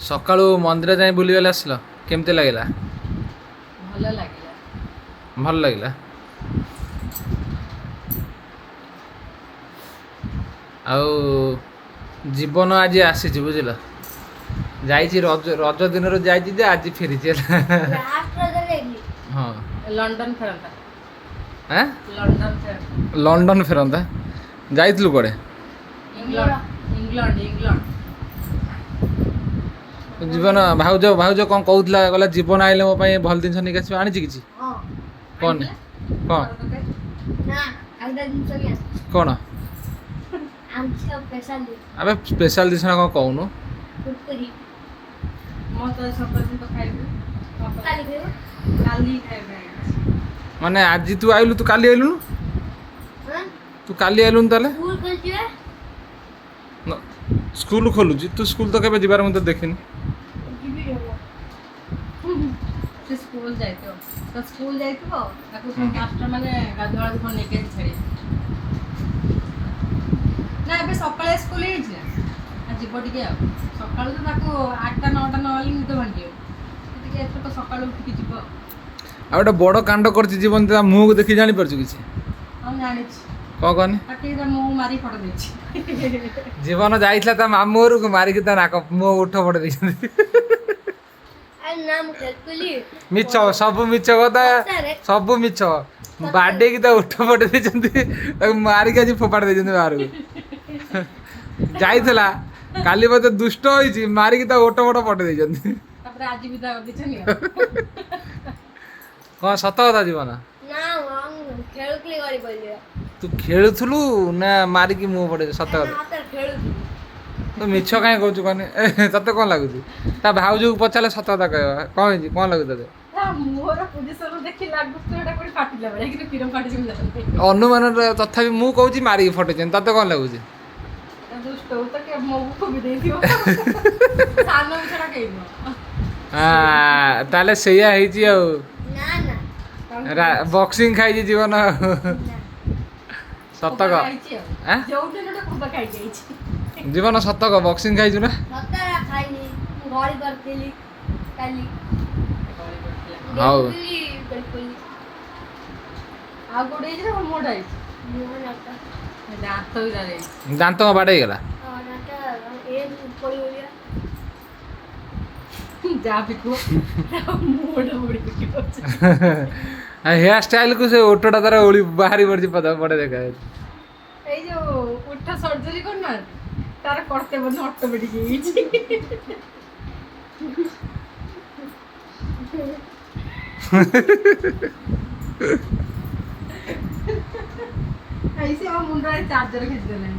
ସକାଳୁ ମନ୍ଦିର ଯାଇ ବୁଲିଗଲେ ଆସିଲ କେମିତି ଲାଗିଲା? ଭଲ ଲାଗିଲା। ଭଲ ଲାଗିଲା। ଆଉ ଜୀବନ ଆଜି ଆସିଛି ବୁଝିଲ, ଯାଇଛି ରଜ ଦିନରୁ ଯାଇଛି ଯେ ଆଜି ଫେରିଛି ହେଲା। ହଁ ଲଣ୍ଡନ ଫେରନ୍ତା। ଆଁ ଲଣ୍ଡନ ଫେରନ୍ତା। ଲଣ୍ଡନ ଫେରନ୍ତା। ଯାଇଥିଲୁ କୁଆଡ଼େ? England England England. ଜୀବନ ଭାଉଜ ଭାଉଜ କ'ଣ କହୁଥିଲା, କହିଲା ଜୀବନ ଆଇଲେ ମୋ ପାଇଁ ଭଲ ଜିନିଷ ନେଇକି ଆସିବ। ଆଣିଛି କିଛି? କ'ଣ କ'ଣ କ'ଣ ଆବେ ସ୍ପେଶାଲ ଜିନିଷ କ'ଣ କହୁନୁ? ମାନେ ଆଜି ତୁ ଆଇଲୁ, ତୁ କାଲି ଆଇଲୁନୁ? ତୁ କାଲି ଆଇଲୁନୁ ତାହେଲେ? ସ୍କୁଲ ଖୋଲୁଛି, ତୁ ସ୍କୁଲ ତ କେବେ ଯିବାର ମୁଁ ତ ଦେଖିନି। ସ୍କୁଲ ଯାଇଥିବ ତ ସ୍କୁଲ ଯାଇଥିବ ତାକୁ ମାଷ୍ଟର ମାନେ ଗାଧୁଆଳକୁ ଫୋନ ନେଇକି ଆସି ଛାଡ଼ିବେ। ନା ଏବେ ସକାଳେ ସ୍କୁଲ ହେଇଛି ନା, ଯିବ ଟିକେ ଆଉ ସକାଳୁ ତ ତାକୁ 8ଟା 9ଟା ନହେଲେ ନିଦ ଭାଙ୍ଗିବ, ଟିକେ ଏଥର ତ ସକାଳୁ ଉଠିକି ଯିବ। ଆଉ ଗୋଟେ ବଡ଼ କାଣ୍ଡ କରିଛି ଜୀବନ, ତା ମୁହଁକୁ ଦେଖି ଜାଣିପାରୁଛୁ କିଛି? ହଁ ଜାଣିଛି। କ'ଣ କହନି? ଟିକେ ତା ମୁହଁ ମାରି ଫଟୋ ଦେଇଛି। ଜୀବନ ଯାଇଥିଲା ତା ମାମୁଁ ଘରକୁ, ମାରିକି ତା ନାକ ମୁହଁ ଉଠ ଫଟୋ ଦେଇଛନ୍ତି। ମିଛ, ସବୁ ମିଛ କଥା, ସବୁ ମିଛ। ବାଡ଼େଇକି ତା ଉଠ ଫଟୋ ଦେଇଛନ୍ତି, ତାକୁ ମାରିକି ଆଜି ଫୋପାଡ଼ି ଦେଇଛନ୍ତି ବାହାରକୁ। ଯାଇଥିଲା କାଲି ବୋଧେ ଦୁଷ୍ଟ ହେଇଛି, ମାରିକି ତା ଓଟ ଫଟ ଫଟେଇ ଦେଇଛନ୍ତି। ତାପରେ ଆଜି ବି ତା ଦେଇଛନ୍ତି। କ'ଣ ସତ କଥା ଜୀବନ? ତୁ ଖେଳୁଥିଲୁ ନା ମାରିକି ମୁହଁ ପଡେଇ? ସତ କଥା ତୁ ମିଛ କାହିଁ କହୁଛୁ କହନି? ତତେ କ'ଣ ଲାଗୁଛି? ତା ଭାଉଜକୁ ପଚାରିଲେ ସତ କଥା କହିବ। କ'ଣ ହେଇଛି, କ'ଣ ଲାଗୁଛି ତତେ? ଅନୁମାନରେ ତଥାପି ମୁଁ କହୁଛି ମାରିକି ଫଟେଇଛନ୍ତି, ତତେ କ'ଣ ଲାଗୁଛି? ତାହେଲେ ସେଇଆ ହେଇଛି ଆଉ। ବକ୍ସିଂ ଖାଇଛି ଜୀବନ। ସତ କହ ଜୀବନ, ସତ କହ, ବକ୍ସିଂ ଖାଇଛୁ ନା? ହଉ ଦାନ୍ତ କ'ଣ ବାଡ଼େଇ ହେଇଗଲା? ହେୟାର ଷ୍ଟାଇଲକୁ ସେ ଓଠଟା ତାର ବାହାରି ପଡ଼ିଛି, ପଟେ ଦେଖାଯାଉଛି। ଏଇ ଯୋଉ ଓଠ ସର୍ଜରୀ କରୁନାହାନ୍ତି, ତାର କରତେ ବୋଧେ ଅଟୋମେଟିକ ହେଇଛି। ମୁଣ୍ଡରେ ଚାର୍ଜର ଖେଚିଦେଲାଣି।